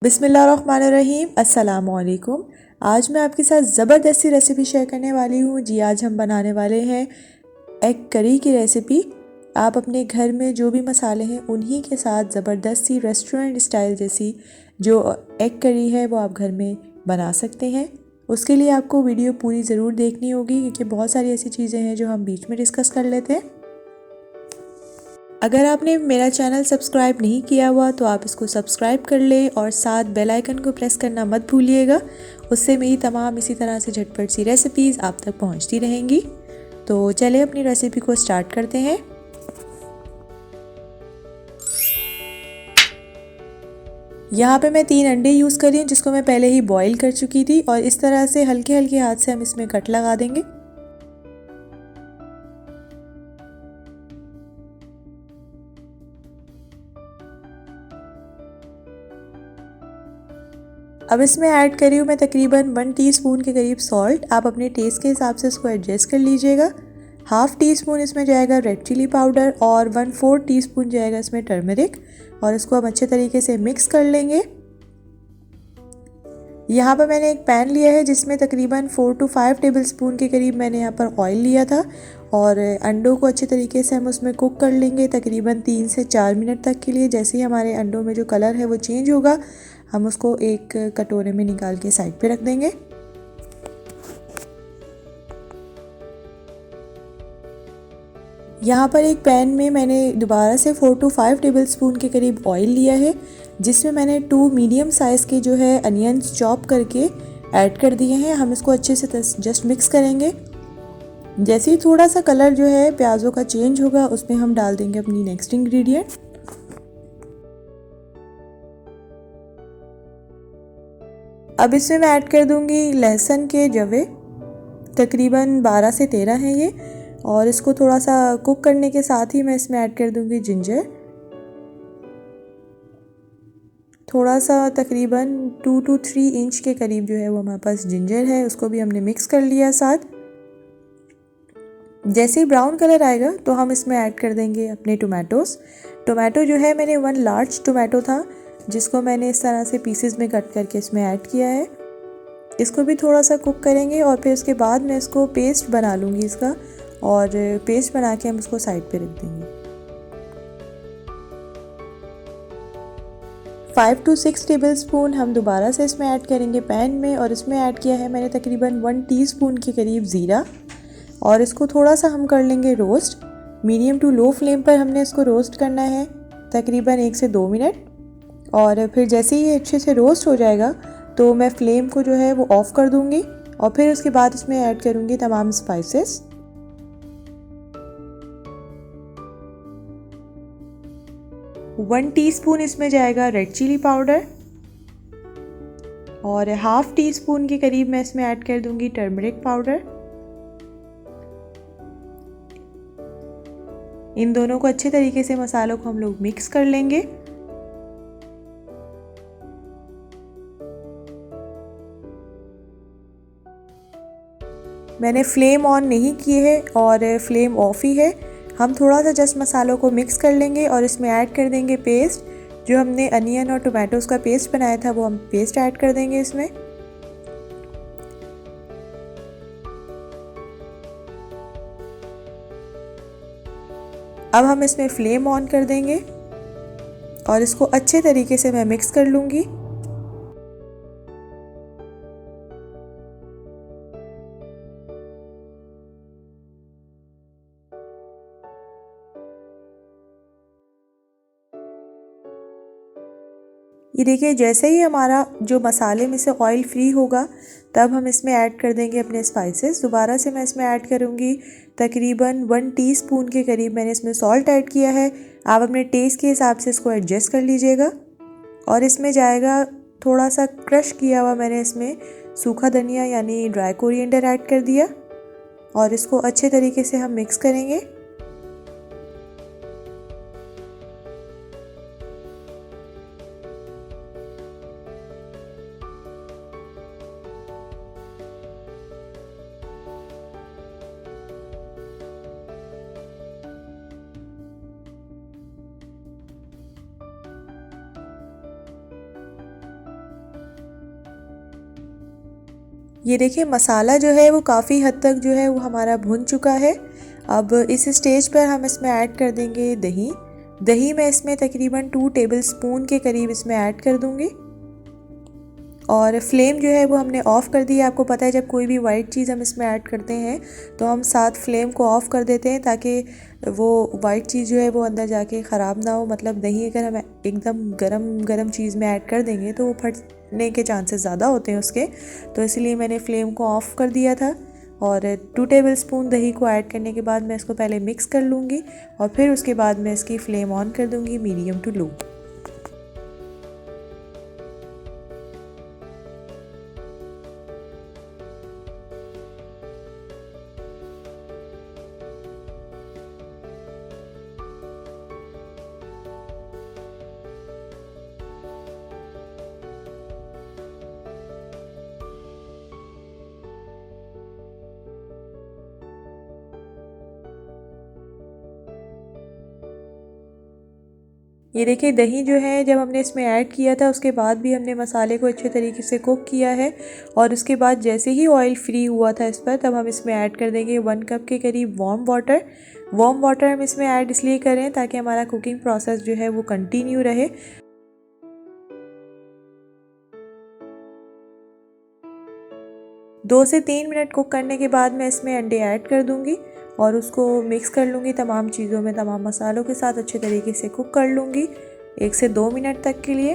बिस्मिल्लाहिर्रहमानिर्रहीम अस्सलामुअलैकुम। आज मैं आपके साथ ज़बरदस्ती रेसिपी शेयर करने वाली हूँ जी। आज हम बनाने वाले हैं एग करी की रेसिपी। आप अपने घर में जो भी मसाले हैं उन्हीं के साथ ज़बरदस्ती रेस्टोरेंट स्टाइल जैसी जो एग करी है वो आप घर में बना सकते हैं। उसके लिए आपको वीडियो पूरी ज़रूर देखनी होगी क्योंकि बहुत सारी ऐसी चीज़ें हैं जो हम बीच में डिस्कस कर लेते हैं। अगर आपने मेरा चैनल सब्सक्राइब नहीं किया हुआ तो आप इसको सब्सक्राइब कर लें और साथ बेल आइकन को प्रेस करना मत भूलिएगा। उससे मेरी तमाम इसी तरह से झटपट सी रेसिपीज़ आप तक पहुंचती रहेंगी। तो चलिए अपनी रेसिपी को स्टार्ट करते हैं। यहाँ पे मैं 3 अंडे यूज़ कर रही हूँ जिसको मैं पहले ही बॉईल कर चुकी थी और इस तरह से हल्के हल्के हाथ से हम इसमें कट लगा देंगे। अब इसमें ऐड करी हूँ मैं तकरीबन 1 टीस्पून के करीब सॉल्ट। आप अपने टेस्ट के हिसाब से इसको एडजस्ट कर लीजिएगा। हाफ़ टी स्पून इसमें जाएगा रेड चिली पाउडर और 1/4 टीस्पून जाएगा इसमें टर्मरिक और इसको हम अच्छे तरीके से मिक्स कर लेंगे। यहाँ पर मैंने एक पैन लिया है जिसमें तकरीबन 4 to 5 टेबलस्पून के करीब मैंने यहाँ पर ऑयल लिया था और अंडों को अच्छे तरीके से हम उसमें कुक कर लेंगे तकरीबन 3 से 4 मिनट तक के लिए। जैसे ही हमारे अंडों में जो कलर है वो चेंज होगा हम उसको एक कटोरे में निकाल के साइड पे रख देंगे। यहाँ पर एक पैन में मैंने दोबारा से 4 to 5 टेबलस्पून के करीब ऑयल लिया है जिसमें मैंने 2 मीडियम साइज़ के जो है अनियंस चॉप करके ऐड कर दिए हैं। हम इसको अच्छे से जस्ट मिक्स करेंगे। जैसे ही थोड़ा सा कलर जो है प्याज़ों का चेंज होगा उसमें हम डाल देंगे अपनी नेक्स्ट इंग्रेडिएंट। अब इसमें मैं ऐड कर दूंगी लहसुन के जवे, तकरीबन 12 से 13 हैं ये, और इसको थोड़ा सा कुक करने के साथ ही मैं इसमें ऐड कर दूंगी जिंजर, थोड़ा सा तकरीबन 2 to 3 इंच के करीब जो है वो हमारे पास जिंजर है, उसको भी हमने मिक्स कर लिया साथ। जैसे ही ब्राउन कलर आएगा तो हम इसमें ऐड कर देंगे अपने टोमेटोज़। टोमेटो जो है मैंने 1 लार्ज टोमेटो था जिसको मैंने इस तरह से पीसेस में कट करके इसमें ऐड किया है। इसको भी थोड़ा सा कुक करेंगे और फिर उसके बाद मैं इसको पेस्ट बना लूँगी इसका, और पेस्ट बना के हम इसको साइड पे रख देंगे। 5 to 6 टेबलस्पून हम दोबारा से इसमें ऐड करेंगे पैन में, और इसमें ऐड किया है मैंने तकरीबन 1 टीस्पून के करीब ज़ीरा, और इसको थोड़ा सा हम कर लेंगे roast. Medium to low flame पर हमने इसको रोस्ट करना है तकरीबन 1 से 2 मिनट, और फिर जैसे ही ये अच्छे से रोस्ट हो जाएगा तो मैं फ्लेम को जो है वो ऑफ़ कर दूँगी और फिर उसके बाद इसमें ऐड करूँगी तमाम स्पाइसेस। 1 टीस्पून इसमें जाएगा रेड चिली पाउडर और हाफ़ टी स्पून के करीब मैं इसमें ऐड कर दूँगी टर्मरिक पाउडर। इन दोनों को अच्छे तरीके से मसालों को हम लोग मिक्स कर लेंगे। मैंने फ्लेम ऑन नहीं की है और फ्लेम ऑफ ही है। हम थोड़ा सा जस्ट मसालों को मिक्स कर लेंगे और इसमें ऐड कर देंगे पेस्ट, जो हमने अनियन और टोमेटोज़ का पेस्ट बनाया था वो हम पेस्ट ऐड कर देंगे इसमें। अब हम इसमें फ्लेम ऑन कर देंगे और इसको अच्छे तरीके से मैं मिक्स कर लूँगी। ये देखिए जैसे ही हमारा जो मसाले में से ऑयल फ्री होगा तब हम इसमें ऐड कर देंगे अपने स्पाइसेस। दोबारा से मैं इसमें ऐड करूँगी तकरीबन 1 टीस्पून के करीब मैंने इसमें सॉल्ट ऐड किया है। आप अपने टेस्ट के हिसाब से इसको एडजस्ट कर लीजिएगा। और इसमें जाएगा थोड़ा सा क्रश किया हुआ, मैंने इसमें सूखा धनिया यानी ड्राई कोरिएंडर ऐड कर दिया और इसको अच्छे तरीके से हम मिक्स करेंगे। ये देखिए मसाला जो है वो काफ़ी हद तक जो है वो हमारा भुन चुका है। अब इस स्टेज पर हम इसमें ऐड कर देंगे दही। दही मैं इसमें तकरीबन 2 टेबलस्पून के करीब इसमें ऐड कर दूँगी और फ्लेम जो है वो हमने ऑफ़ कर दी है। आपको पता है जब कोई भी वाइट चीज़ हम इसमें ऐड करते हैं तो हम साथ फ्लेम को ऑफ़ कर देते हैं ताकि वो वाइट चीज़ जो है वो अंदर जाके ख़राब ना हो। मतलब दही अगर हम एकदम गरम चीज़ में ऐड कर देंगे तो वो फटने के चांसेस ज़्यादा होते हैं उसके, तो इसलिए मैंने फ्लेम को ऑफ़ कर दिया था। और 2 टेबलस्पून दही को ऐड करने के बाद मैं इसको पहले मिक्स कर लूँगी और फिर उसके बाद मैं इसकी फ्लेम ऑन कर दूँगी मीडियम टू लो। ये देखिए दही जो है जब हमने इसमें ऐड किया था उसके बाद भी हमने मसाले को अच्छे तरीके से कुक किया है और उसके बाद जैसे ही ऑयल फ्री हुआ था इस पर तब हम इसमें ऐड कर देंगे 1 कप के करीब वार्म वाटर। वार्म वाटर हम इसमें ऐड इसलिए करें ताकि हमारा कुकिंग प्रोसेस जो है वो कंटिन्यू रहे। 2 से 3 मिनट कुक करने के बाद मैं इसमें अंडे ऐड कर दूंगी और उसको मिक्स कर लूँगी तमाम चीज़ों में, तमाम मसालों के साथ अच्छे तरीके से कुक कर लूँगी 1 से 2 मिनट तक के लिए।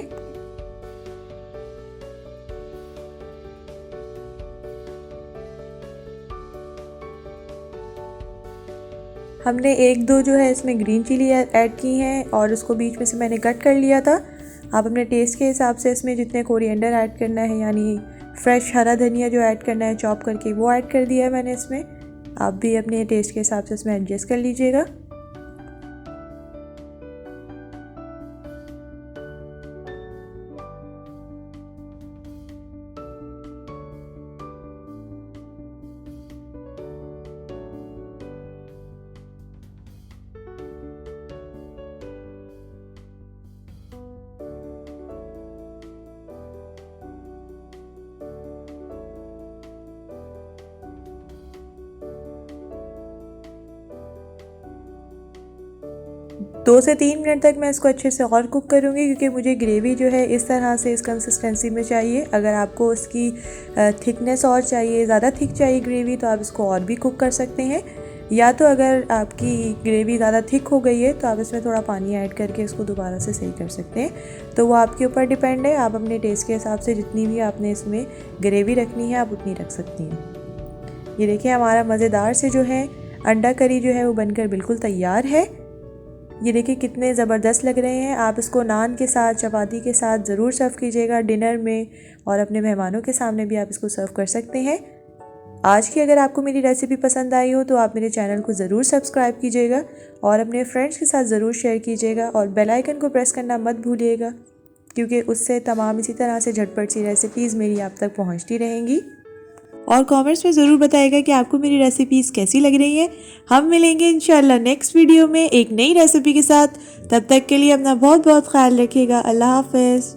हमने 1-2 जो है इसमें ग्रीन चिली ऐड की हैं और उसको बीच में से मैंने कट कर लिया था। आप अपने टेस्ट के हिसाब से इसमें जितने कोरिएंडर ऐड करना है यानी फ्रेश हरा धनिया जो ऐड करना है चॉप करके वो ऐड कर दिया है मैंने इसमें। आप भी अपने टेस्ट के हिसाब से इसमें एडजस्ट कर लीजिएगा। दो से 3 मिनट तक मैं इसको अच्छे से और कुक करूँगी क्योंकि मुझे ग्रेवी जो है इस तरह से इस कंसिस्टेंसी में चाहिए। अगर आपको इसकी थिकनेस और चाहिए, ज़्यादा थिक चाहिए ग्रेवी, तो आप इसको और भी कुक कर सकते हैं। या तो अगर आपकी ग्रेवी ज़्यादा थिक हो गई है तो आप इसमें थोड़ा पानी ऐड करके इसको दोबारा से सही कर सकते हैं। तो वो आपके ऊपर डिपेंड है, आप अपने टेस्ट के हिसाब से जितनी भी आपने इसमें ग्रेवी रखनी है आप उतनी रख सकती हैं। ये देखिए हमारा मज़ेदार से जो है अंडा करी जो है वो बनकर बिल्कुल तैयार है। ये देखिए कितने ज़बरदस्त लग रहे हैं। आप इसको नान के साथ, चपाती के साथ ज़रूर सर्व कीजिएगा डिनर में, और अपने मेहमानों के सामने भी आप इसको सर्व कर सकते हैं। आज की अगर आपको मेरी रेसिपी पसंद आई हो तो आप मेरे चैनल को ज़रूर सब्सक्राइब कीजिएगा और अपने फ्रेंड्स के साथ ज़रूर शेयर कीजिएगा और बेल आइकन को प्रेस करना मत भूलिएगा, क्योंकि उससे तमाम इसी तरह से झटपट सी रेसिपीज़ मेरी आप तक पहुँचती रहेंगी। और कमेंट्स में ज़रूर बताइएगा कि आपको मेरी रेसिपीज़ कैसी लग रही हैं। हम मिलेंगे इंशाल्लाह नेक्स्ट वीडियो में एक नई रेसिपी के साथ। तब तक के लिए अपना बहुत बहुत ख्याल रखिएगा। अल्लाह हाफ़िज़।